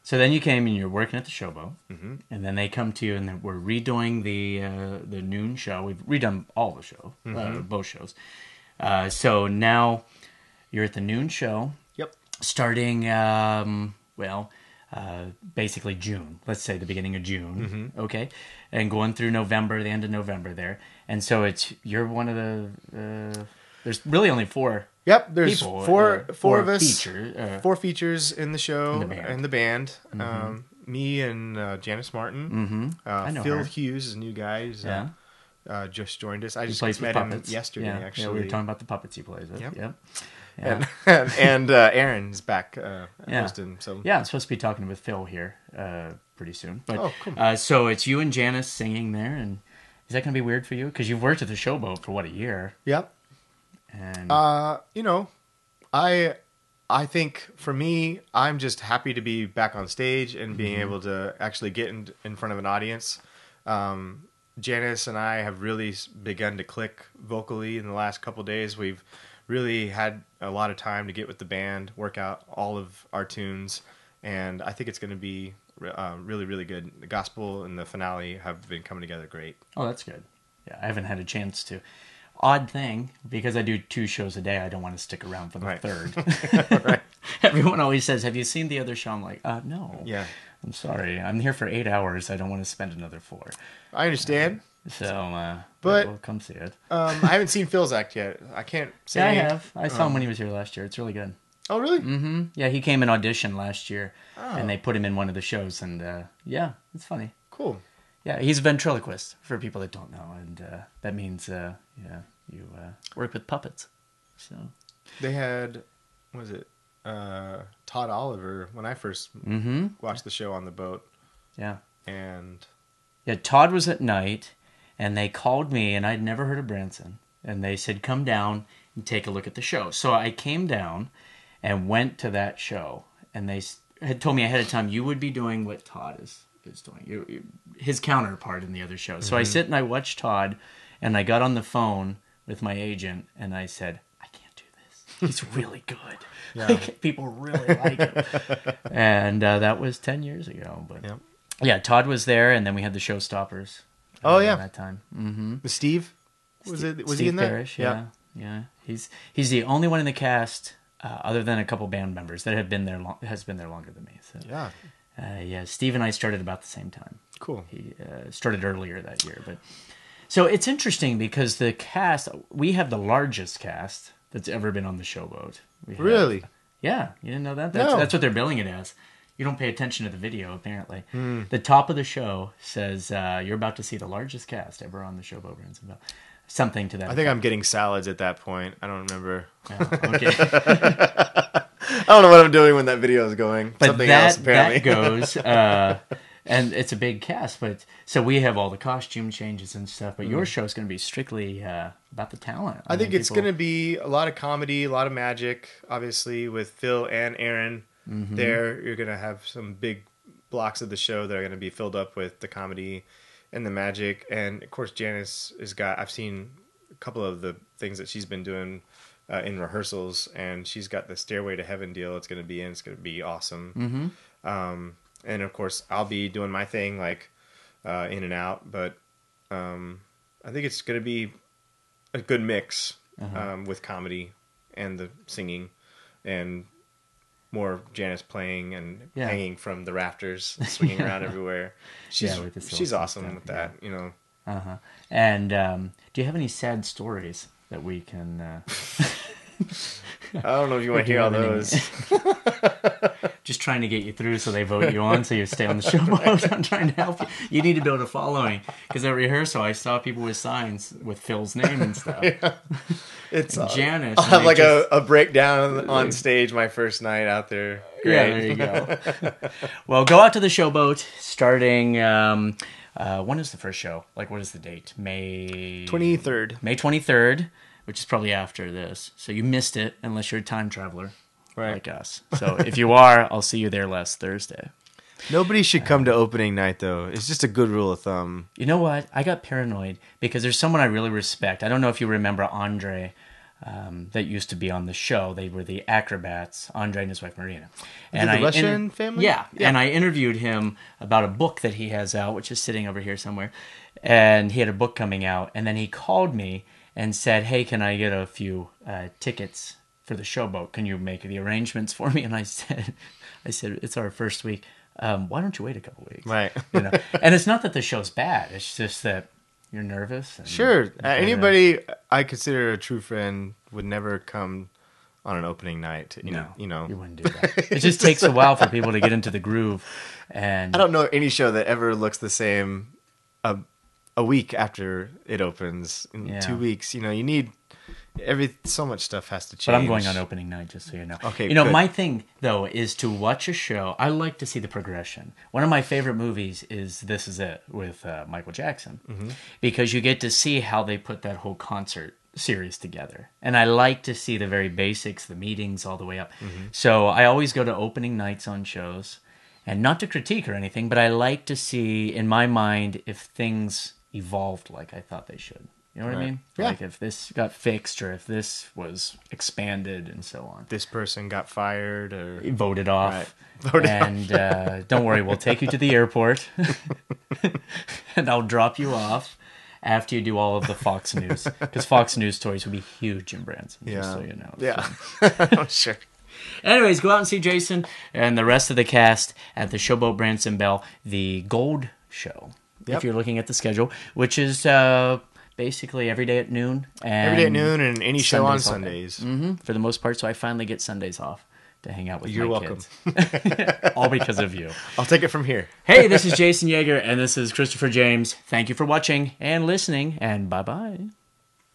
So then you came and you're working at the Showboat, and then they come to you and we're redoing the noon show. We've redone all the show, both shows. So now you're at the noon show. Yep. Starting, basically June. Let's say the beginning of June, okay, and going through November, the end of November there. And so you're one of the. There's really only four. Yep, there's people, four of us. Four features in the show and the band. Me and Janice Martin. Phil Hughes is a new guy. He's just joined us. I just met him yesterday, actually. Yeah, we were talking about the puppets he plays with. Yep. Yeah. And Aaron's back hosting. So I'm supposed to be talking with Phil here pretty soon. But, cool. So it's you and Janice singing there, and is that going to be weird for you? Because you've worked at the Showboat for, a year? Yep. And I think for me, I'm just happy to be back on stage and being able to actually get in front of an audience. Janice and I have really begun to click vocally in the last couple of days. We've really had a lot of time to get with the band, work out all of our tunes, and I think it's going to be really, really good. The gospel and the finale have been coming together great. Oh, that's good. Yeah, I haven't had a chance to. Odd thing, because I do 2 shows a day, I don't want to stick around for the third. Right. Everyone always says, have you seen the other show? I'm like, no. Yeah. I'm sorry. I'm here for 8 hours. I don't want to spend another 4. I understand. But we'll come see it. I haven't seen Phil's act yet. I can't say. Yeah, I have. I saw him when he was here last year. It's really good. Oh, really? Mm-hmm. Yeah, he came and auditioned last year, and they put him in one of the shows, and it's funny. Cool. Yeah, he's a ventriloquist, for people that don't know, and that means, you work with puppets. So they had, Todd Oliver when I first watched the show on the boat. Yeah. And Todd was at night, and they called me, and I'd never heard of Branson, and they said, come down and take a look at the show. So I came down and went to that show, and they had told me ahead of time, you would be doing what Todd is doing, his counterpart in the other show. So I sit and I watch Todd, and I got on the phone with my agent, and I said, I can't do this. He's really good. Yeah. People really like him. And that was 10 years ago. But Todd was there, and then we had the Showstoppers. That time. Mm-hmm. Was Steve? Was he in that? Parrish, yeah. He's the only one in the cast, other than a couple band members, that have been there longer than me. So Steve and I started about the same time. Cool. He started earlier that year, but so it's interesting because the cast, we have the largest cast that's ever been on the Showboat. Really? Yeah, you didn't know that? No. That's what they're billing it as. You don't pay attention to the video, apparently. The top of the show says you're about to see the largest cast ever on the Showboat Bransonville. Something to that. I think I'm getting salads at that point. I don't remember. Oh, okay. I don't know what I'm doing when that video is going. But something else, apparently. That goes, and it's a big cast. But so we have all the costume changes and stuff. But your show is going to be strictly about the talent. I think it's going to be a lot of comedy, a lot of magic, obviously, with Phil and Aaron. There, you're going to have some big blocks of the show that are going to be filled up with the comedy and the magic. And, of course, Janice I've seen a couple of the things that she's been doing in rehearsals, and she's got the Stairway to Heaven deal it's going to be in. It's going to be awesome. And, of course, I'll be doing my thing, like, in and out. But I think it's going to be a good mix with comedy and the singing and more Janice playing and hanging from the rafters, swinging around everywhere. She's awesome with that, you know. And do you have any sad stories that we can... I don't know if you want to hear all those. Just trying to get you through so they vote you on so you stay on the Showboat. I'm trying to help you. You need to build a following. Because at rehearsal, I saw people with signs with Phil's name and stuff. It's Janice. I'll have like a breakdown on stage my first night out there. Great. Yeah, there you go. Well, go out to the Showboat starting... when is the first show? Like, what is the date? May 23rd. May 23rd, which is probably after this. So you missed it unless you're a time traveler like us. So if you are, I'll see you there last Thursday. Nobody should come to opening night, though. It's just a good rule of thumb. You know what? I got paranoid because there's someone I really respect. I don't know if you remember Andre that used to be on the show. They were the acrobats, Andre and his wife Marina. And the Russian family? Yeah, and I interviewed him about a book that he has out, which is sitting over here somewhere. And he had a book coming out, and then he called me and said, "Hey, can I get a few tickets for the showboat? Can you make the arrangements for me?" And I said, "It's our first week. Why don't you wait a couple weeks?" Right. And it's not that the show's bad. It's just that you're nervous. And sure. Anybody I consider a true friend would never come on an opening night. You know, you wouldn't do that. It just takes a while for people to get into the groove. And I don't know any show that ever looks the same a week after it opens. In 2 weeks, you need so much stuff has to change. But I'm going on opening night, just so you know. Okay, my thing though is to watch a show. I like to see the progression. One of my favorite movies is This Is It with Michael Jackson, because you get to see how they put that whole concert series together. And I like to see the very basics, the meetings, all the way up. So I always go to opening nights on shows, and not to critique or anything, but I like to see in my mind if things evolved like I thought they should. You know what I mean? Yeah. Like if this got fixed or if this was expanded and so on. This person got fired or Voted off. Right. Voted and don't worry, we'll take you to the airport and I'll drop you off after you do all of the Fox News. Because Fox News stories will be huge in Branson, just so you know. Yeah. Sure. Anyways, go out and see Jason and the rest of the cast at the Showboat Branson Bell, the Gold Show. If you're looking at the schedule, which is basically every day at noon. Every day at noon and any show on Sundays. For the most part, so I finally get Sundays off to hang out with You're my welcome. kids. All because of you. I'll take it from here. Hey, this is Jason Yeager, and this is Christopher James. Thank you for watching and listening, and bye-bye.